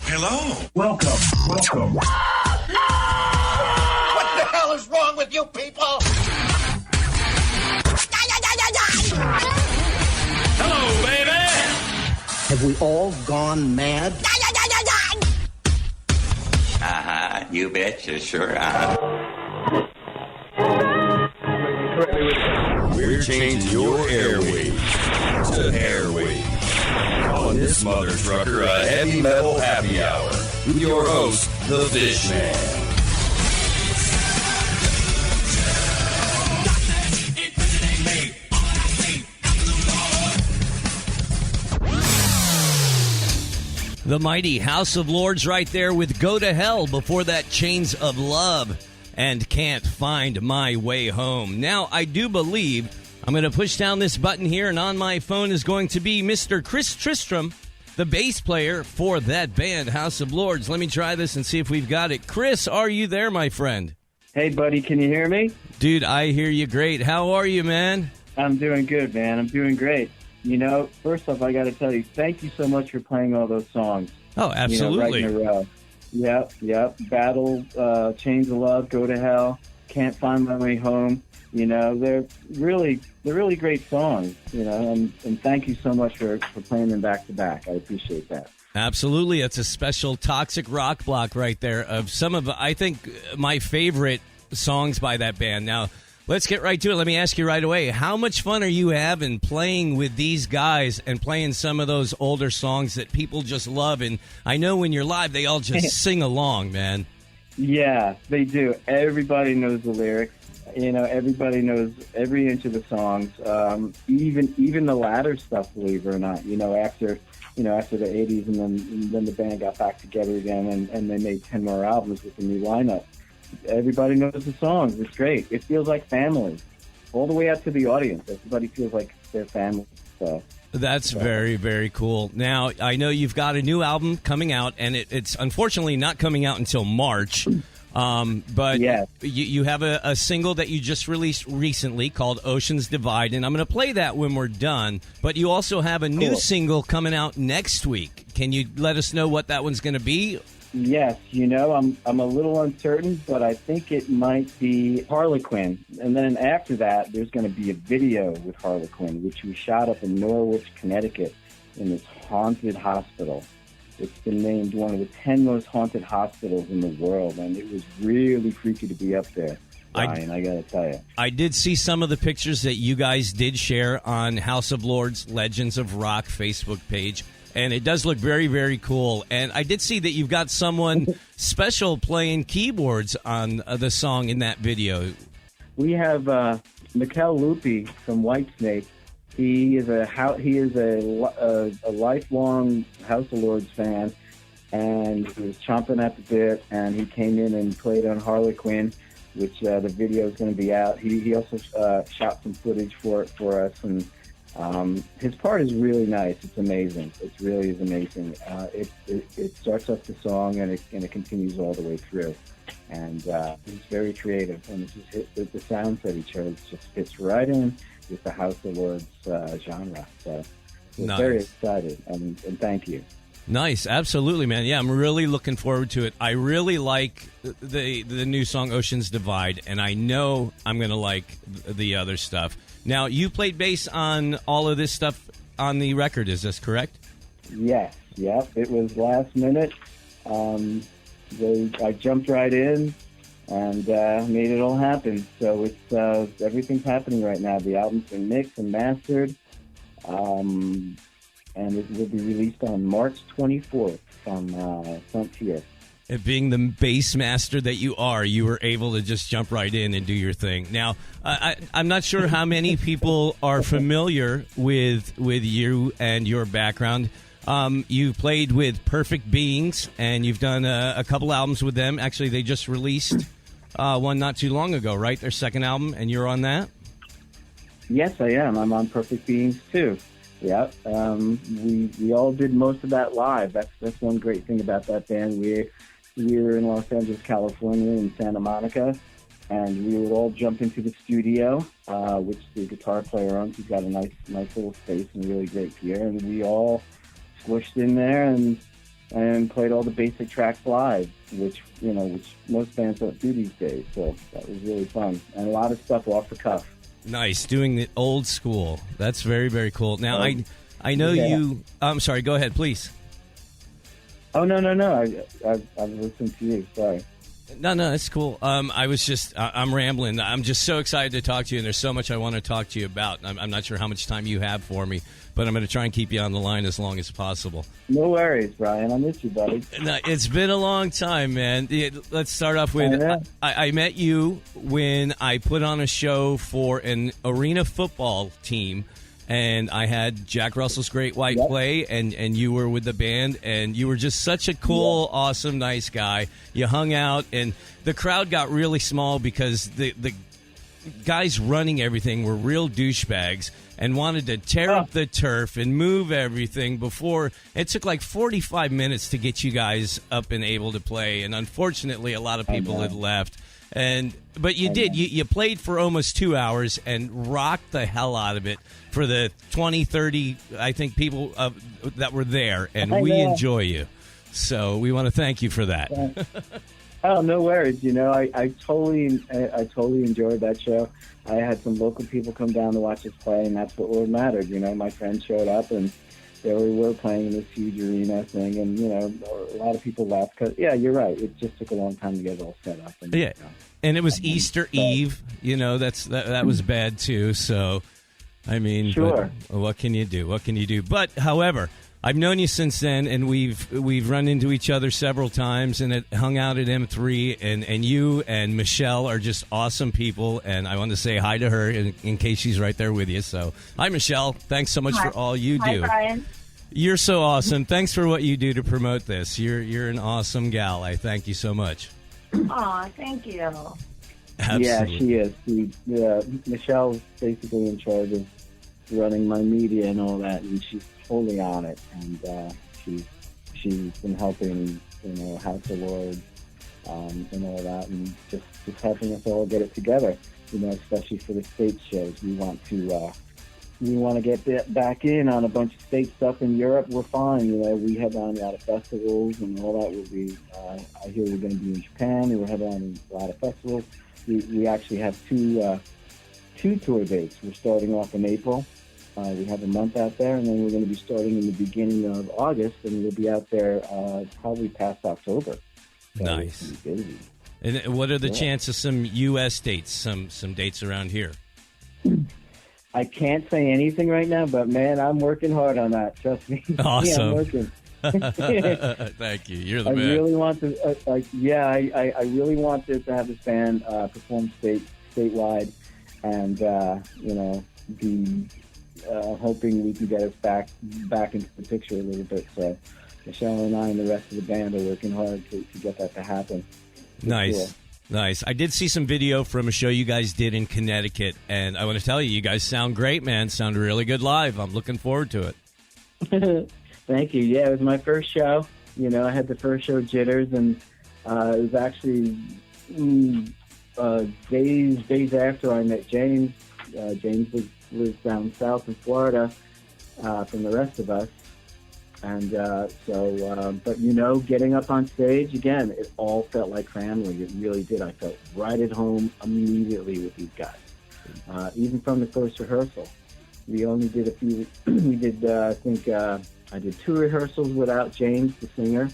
Hello. Welcome. What the hell is wrong with you people? Hello, baby. Have we all gone mad? You betcha, sure. We're changing your airwaves to airwaves. On this mother trucker, a heavy metal happy hour with your host, the Fishman. The mighty House of Lords right there with Go to Hell. Before that, Chains of Love and Can't Find My Way Home. Now, I do believe I'm going to push down this button here, and on my phone is going to be Mr. Chris Tristram, the bass player for that band, House of Lords. Let me try this and see if we've got it. Chris, are you there, my friend? Hey, buddy, can you hear me? Dude, I hear you great. How are you, man? I'm doing good, man. I'm doing great. You know, first off, I got to tell you, thank you so much for playing all those songs. Oh, absolutely. You know, right in a row. Yep. Battle, Chains of Love, Go to Hell, Can't Find My Way Home. You know, they're really great songs, you know, and thank you so much for playing them back to back. I appreciate that. Absolutely. It's a special toxic rock block right there of some of, I think, my favorite songs by that band. Now, let's get right to it. Let me ask you right away, how much fun are you having playing with these guys and playing some of those older songs that people just love? And I know when you're live, they all just sing along, man. Yeah, they do. Everybody knows the lyrics. You know, everybody knows every inch of the songs. Even the latter stuff, believe it or not. You know, after the 80s, and then the band got back together again, and they made 10 more albums with the new lineup. Everybody knows the songs. It's great. It feels like family, all the way out to the audience. Everybody feels like their family. So that's very, very cool. Now, I know you've got a new album coming out, and it's unfortunately not coming out until March. But yes. you have a single that you just released recently called Oceans Divide, and I'm going to play that when we're done. But you also have a new single coming out next week. Can you let us know what that one's going to be? Yes, you know, I'm a little uncertain, but I think it might be Harlequin. And then after that, there's going to be a video with Harlequin, which we shot up in Norwich, Connecticut, in this haunted hospital. It's been named one of the 10 most haunted hospitals in the world, and it was really freaky to be up there, Brian, I got to tell you. I did see some of the pictures that you guys did share on House of Lords Legends of Rock Facebook page, and it does look very, very cool. And I did see that you've got someone special playing keyboards on the song in that video. We have Mikkel Lupi from Whitesnake. He is a lifelong House of Lords fan, and he was chomping at the bit, and he came in and played on Harlequin, which the video is going to be out. He also shot some footage for us, and his part is really nice. It's amazing. It really is amazing. It starts off the song, and it continues all the way through. And he's very creative, and the sounds that he chose just fits right in with the House of Lords genre. So we're Nice. very excited, and thank you. Nice, absolutely, man. Yeah, I'm really looking forward to it. I really like the new song Oceans Divide, and I know I'm going to like the other stuff. Now, you played bass on all of this stuff on the record, is this correct? Yes, yep. It was last minute. I jumped right in and made it all happen. So it's everything's happening right now. The album's been mixed and mastered, and it will be released on March 24th from Frontier. And being the bass master that you are, you were able to just jump right in and do your thing. Now, I'm not sure how many people are familiar with you and your background. You played with Perfect Beings, and you've done a couple albums with them. Actually, they just released one not too long ago, right? Their second album, and you're on that? Yes, I am. I'm on Perfect Beings, too. Yeah. We all did most of that live. That's one great thing about that band. We were in Los Angeles, California, in Santa Monica, and we would all jump into the studio, which the guitar player owns. He's got a nice little space and really great gear, and we all squished in there and played all the basic tracks live, which most bands don't do these days. So that was really fun, and a lot of stuff off the cuff. Nice, doing the old school. That's very, very cool. Now, I know you. I'm sorry. Go ahead, please. Oh no! I've listened to you. Sorry. No, it's cool. I'm rambling. I'm just so excited to talk to you, and there's so much I want to talk to you about. I'm not sure how much time you have for me, but I'm going to try and keep you on the line as long as possible. No worries, Brian. I miss you, buddy. No, it's been a long time, man. Let's start off with, I met you when I put on a show for an arena football team, and I had Jack Russell's Great White play, and you were with the band, and you were just such a cool, awesome, nice guy. You hung out, and the crowd got really small because the guys running everything were real douchebags and wanted to tear up the turf and move everything before. It took like 45 minutes to get you guys up and able to play, and unfortunately a lot of people had left. But you did. You played for almost 2 hours and rocked the hell out of it for the 20, 30, I think, people that were there, and we enjoy you. So we want to thank you for that. Oh, no worries. I totally enjoyed that show. I had some local people come down to watch us play, and that's what mattered. My friends showed up, and there we were playing in this huge arena thing, and a lot of people left because, you're right. It just took a long time to get it all set up. And, and it was Easter Eve. That was bad too. So, I mean, sure. What can you do? What can you do? But, however, I've known you since then, and we've run into each other several times, and hung out at M3, and you and Michelle are just awesome people, and I want to say hi to her in case she's right there with you. So, hi, Michelle. Thanks so much for all you do. Hi, Brian. You're so awesome. Thanks for what you do to promote this. You're an awesome gal. I thank you so much. Aw, thank you. Absolutely. Yeah, she is. Michelle's basically in charge of running my media and all that, and she's totally on it. And she's been helping, House of Lords and all that, and just helping us all get it together. Especially for the state shows, we want to get back in on a bunch of state stuff in Europe. We're fine. We headline a lot of festivals and all that. I hear we're going to be in Japan. We're headlining a lot of festivals. We actually have two tour dates. We're starting off in April. We have a month out there, and then we're going to be starting in the beginning of August, and we'll be out there probably past October. So nice. And what are the chances some U.S. dates, some dates around here? I can't say anything right now, but man, I'm working hard on that. Trust me. Awesome. I'm working. Thank you. You're the man. Really want to. I really wanted to have this band perform statewide, and be hoping we can get us back into the picture a little bit. So Michelle and I and the rest of the band are working hard to get that to happen. Nice. Sure. Nice. I did see some video from a show you guys did in Connecticut, and I want to tell you guys sound great, man. Sound really good live. I'm looking forward to it. Thank you. Yeah, it was my first show. I had the first show jitters, and it was actually days after I met James. James lives down south in Florida from the rest of us. And but getting up on stage, again, it all felt like family. It really did. I felt right at home immediately with these guys. Even from the first rehearsal. We only did a few, I did 2 rehearsals without James, the singer.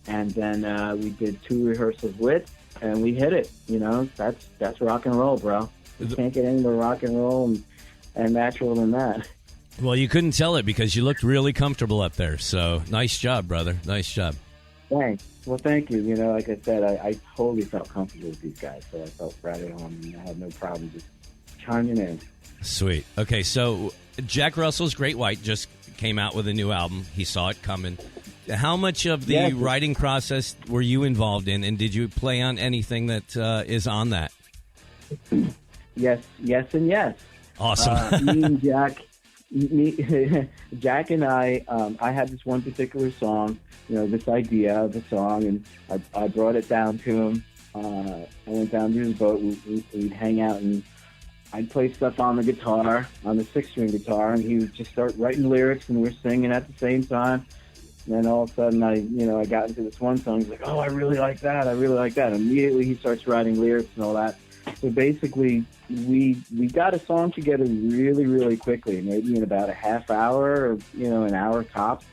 And then we did 2 rehearsals with, and we hit it. That's rock and roll, bro. You can't get any more rock and roll and natural than that. Well, you couldn't tell it because you looked really comfortable up there. So, nice job, brother. Nice job. Thanks. Well, thank you. Like I said, I totally felt comfortable with these guys, so I felt right at home, and I had no problem just chiming in. Sweet. Okay, so Jack Russell's Great White just came out with a new album. He saw it coming. How much of the writing process were you involved in, and did you play on anything that is on that? Yes, and yes. Awesome. Me and Jack... Jack and I had this one particular song, this idea of a song, and I brought it down to him, I went down to his boat. We'd hang out, and I'd play stuff on the guitar, on the 6-string guitar, and he would just start writing lyrics, and we're singing at the same time. And then all of a sudden, I got into this one song. He's like, "Oh, I really like that. I really like that." Immediately, he starts writing lyrics and all that. So basically, we got a song together really, really quickly, maybe in about a half hour or an hour tops,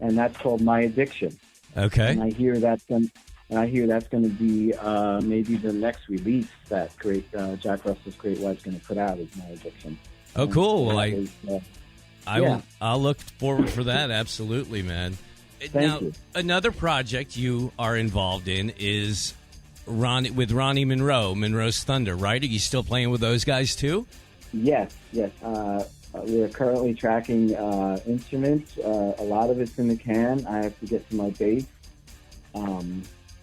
and that's called "My Addiction." Okay. And I hear that's going to be maybe the next release that Jack Russell's Great White's going to put out is "My Addiction." Oh, cool. Well, Yeah. I'll look forward for that. Absolutely, man. Thank you. Another project you are involved in is with Ronnie Monroe's Thunder, right? Are you still playing with those guys too? Yes. We're currently tracking instruments. A lot of it's in the can. I have to get to my bass.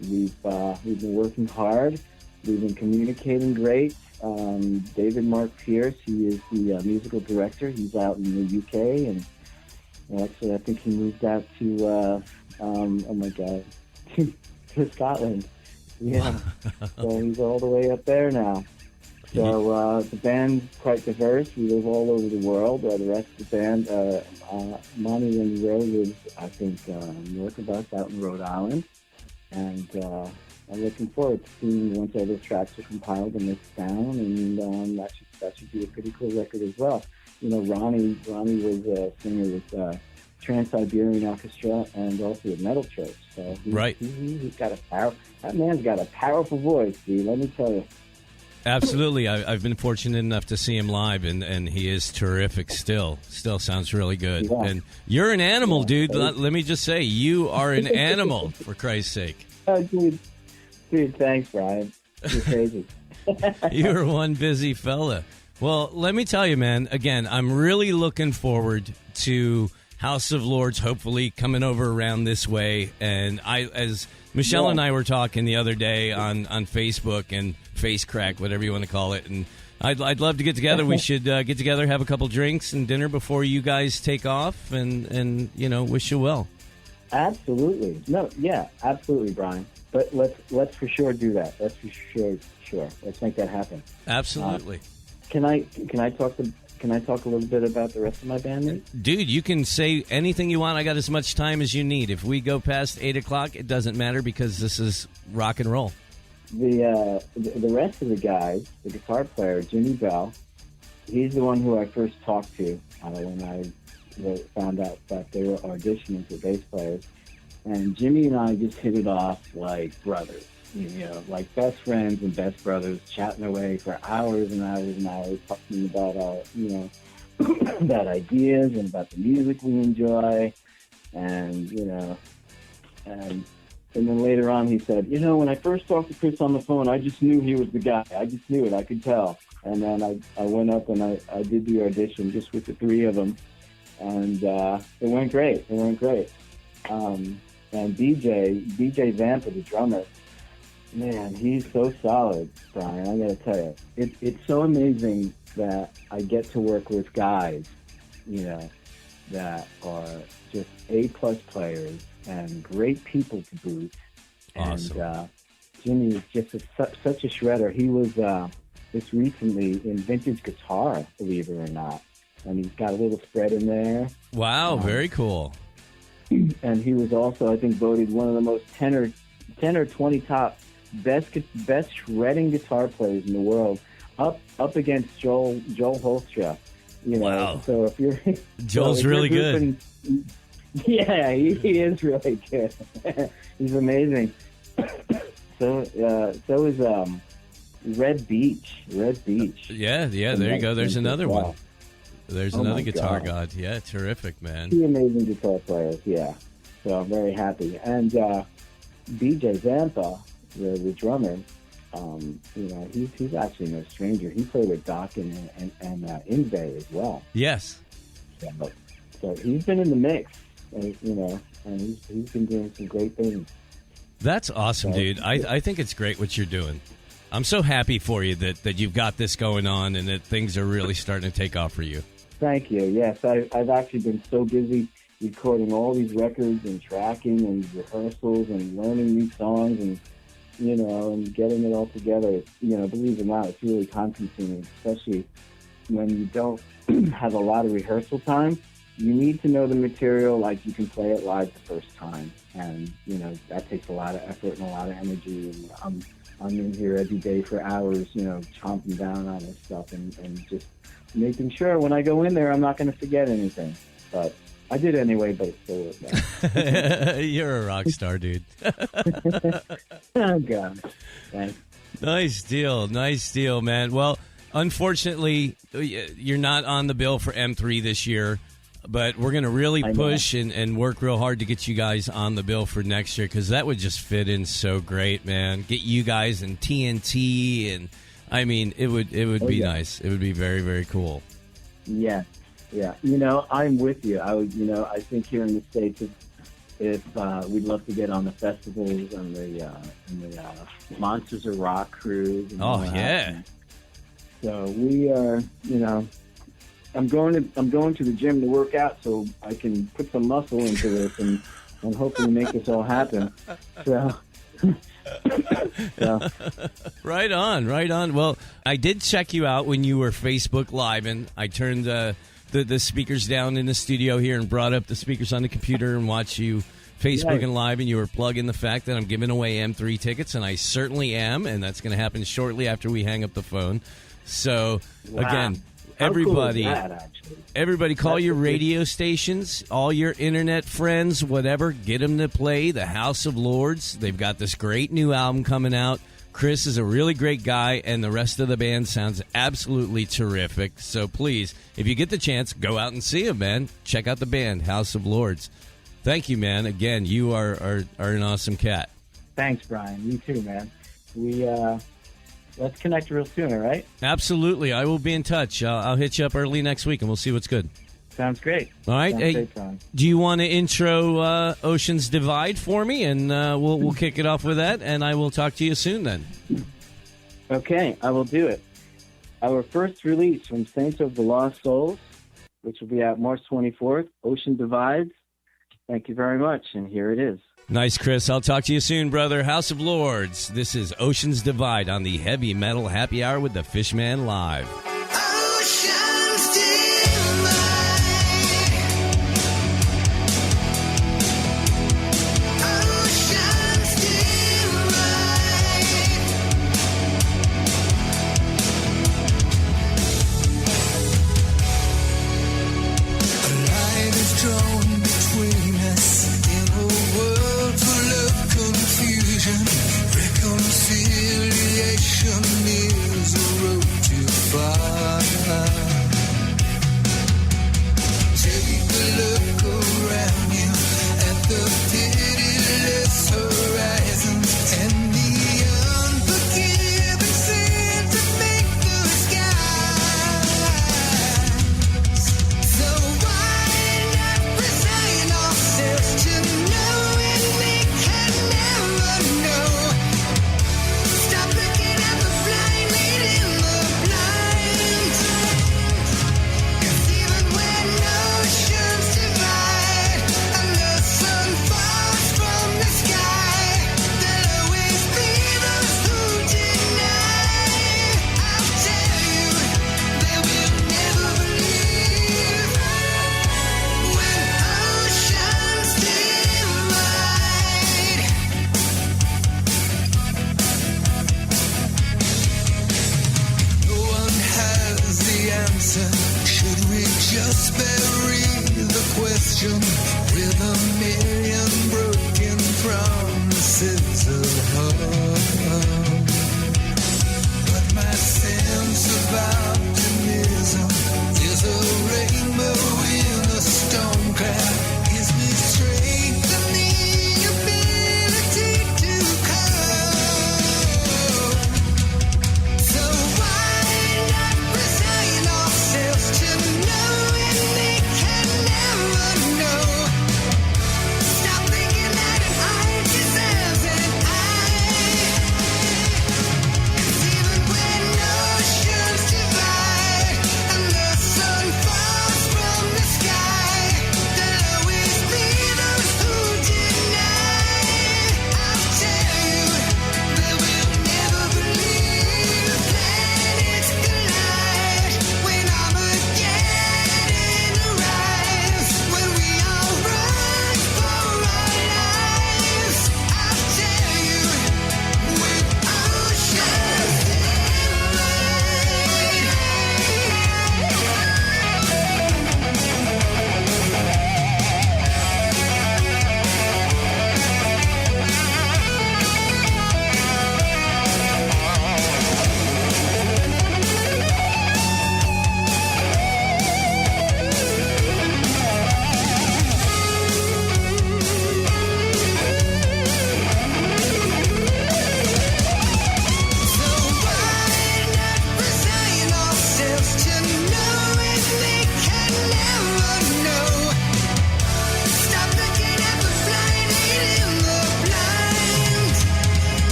We've been working hard. We've been communicating great. David Mark Pierce, he is the musical director. He's out in the UK, and actually I think he moved out to to Scotland. Yeah, so he's all the way up there now. So the band's quite diverse. We live all over the world. The rest of the band, Monty Monroe lives, I think, north of us out in Rhode Island. And I'm looking forward to seeing once all those tracks are compiled and mixed down, and that should be a pretty cool record as well. Ronnie was a singer with Trans-Siberian Orchestra and also at Metal Church. So he's got that man's got a powerful voice, dude. Let me tell you. Absolutely. I've been fortunate enough to see him live, and he is terrific still. Still sounds really good. Yeah. And you're an animal, dude. Let me just say, you are an animal, for Christ's sake. Oh, dude, thanks, Brian. You're crazy. You're one busy fella. Well, let me tell you, man, again, I'm really looking forward to House of Lords hopefully coming over around this way. And as Michelle and I were talking the other day on Facebook and Face Crack, whatever you want to call it, and I'd love to get together. We should get together, have a couple drinks and dinner before you guys take off, and wish you well. Absolutely. No, yeah, absolutely, Brian. But let's for sure do that. Let's for sure. Let's make that happen. Absolutely. Can I talk a little bit about the rest of my band? Dude, you can say anything you want. I got as much time as you need. If we go past 8 o'clock, it doesn't matter because this is rock and roll. The rest of the guys, the guitar player, Jimmy Bell, he's the one who I first talked to when I found out that they were auditioning for bass players. And Jimmy and I just hit it off like brothers, like best friends and best brothers, chatting away for hours and hours and hours, talking about about ideas and about the music we enjoy, and then later on he said, when I first talked to Chris on the phone, I just knew he was the guy. I just knew it. I could tell. And then I went up and I did the audition just with the three of them, and it went great. And DJ Zampa, the drummer, man, he's so solid, Brian. I gotta tell you, it's so amazing that I get to work with guys, that are just A+ players and great people to boot. Awesome. And Jimmy is just such a shredder. He was just recently in vintage guitar, believe it or not, and he's got a little spread in there. Wow, very cool. And he was also, I think, voted one of the most 10 or 20 top best shredding guitar players in the world, up against Joel Holstra. Wow. So if you're Joel's really good. Yeah, he is really good. He's amazing. So is Red Beach. Yeah. There you go. There's another one. There's another guitar god. Yeah, terrific, man. Two amazing guitar players, yeah. So I'm very happy. And BJ Zampa, the drummer, he's actually no stranger. He played with Doc and Inve as well. Yes. So he's been in the mix, and he's been doing some great things. That's awesome, dude. I think it's great what you're doing. I'm so happy for you that you've got this going on and that things are really starting to take off for you. Thank you. Yes, I've actually been so busy recording all these records and tracking and rehearsals and learning new songs, and and getting it all together, believe it or not, it's really time-consuming, especially when you don't have a lot of rehearsal time. You need to know the material like you can play it live the first time, and that takes a lot of effort and a lot of energy. And I'm in here every day for hours, chomping down on this stuff and just making sure when I go in there I'm not going to forget anything. But I did anyway, but it still worked out. You're a rock star, dude. Oh, God. Thanks. Nice deal, man. Well, unfortunately, you're not on the bill for M3 this year, but we're going to really push and work real hard to get you guys on the bill for next year, because that would just fit in so great, man. Get you guys in TNT, and I mean, it would be nice. It would be very, very cool. Yeah. Yeah, I'm with you. I think here in the States, if we'd love to get on the festivals and the Monsters of Rock cruise. And yeah. So we are, I'm going to the gym to work out so I can put some muscle into this and hopefully make this all happen. So. Right on. Well, I did check you out when you were Facebook Live, and I turned the speakers down in the studio here and brought up the speakers on the computer and watched you Facebook and Live, and you were plugging the fact that I'm giving away M3 tickets, and I certainly am, and that's going to happen shortly after we hang up the phone. So, again, everybody, How cool is that, actually? Everybody call your radio stations, all your internet friends, whatever, get them to play the House of Lords. They've got this great new album coming out. Chris is a really great guy, and the rest of the band sounds absolutely terrific. So please, if you get the chance, go out and see them, man. Check out the band, House of Lords. Thank you, man. Again, you are an awesome cat. Thanks, Brian. You too, man. Let's connect real soon, all right? Absolutely. I will be in touch. I'll hit you up early next week, and we'll see what's good. Sounds great. All right. Sounds great, Brian. Do you want to intro Ocean's Divide for me? And we'll kick it off with that, and I will talk to you soon then. Okay, I will do it. Our first release from Saints of the Lost Souls, which will be out March 24th, Ocean Divides. Thank you very much, and here it is. Nice, Chris. I'll talk to you soon, brother. House of Lords. This is Ocean's Divide on the Heavy Metal Happy Hour with the Fishman Live. Ocean's Divide. Ocean's Divide. A line is drawn between us in a world full of confusion. Reconciliation is a road too far. Take a look around you at the pitiless horizons and the unforgiving sin to make the skies. So why not resign ourselves to knowing we can never know? Stop looking at the blind leading the blind. 'Cause even when oceans divide and the sun falls from the sky, there'll always be those who deny. I'll tell you, they will never believe when oceans divide. No one has the answer. Should we just bury the question?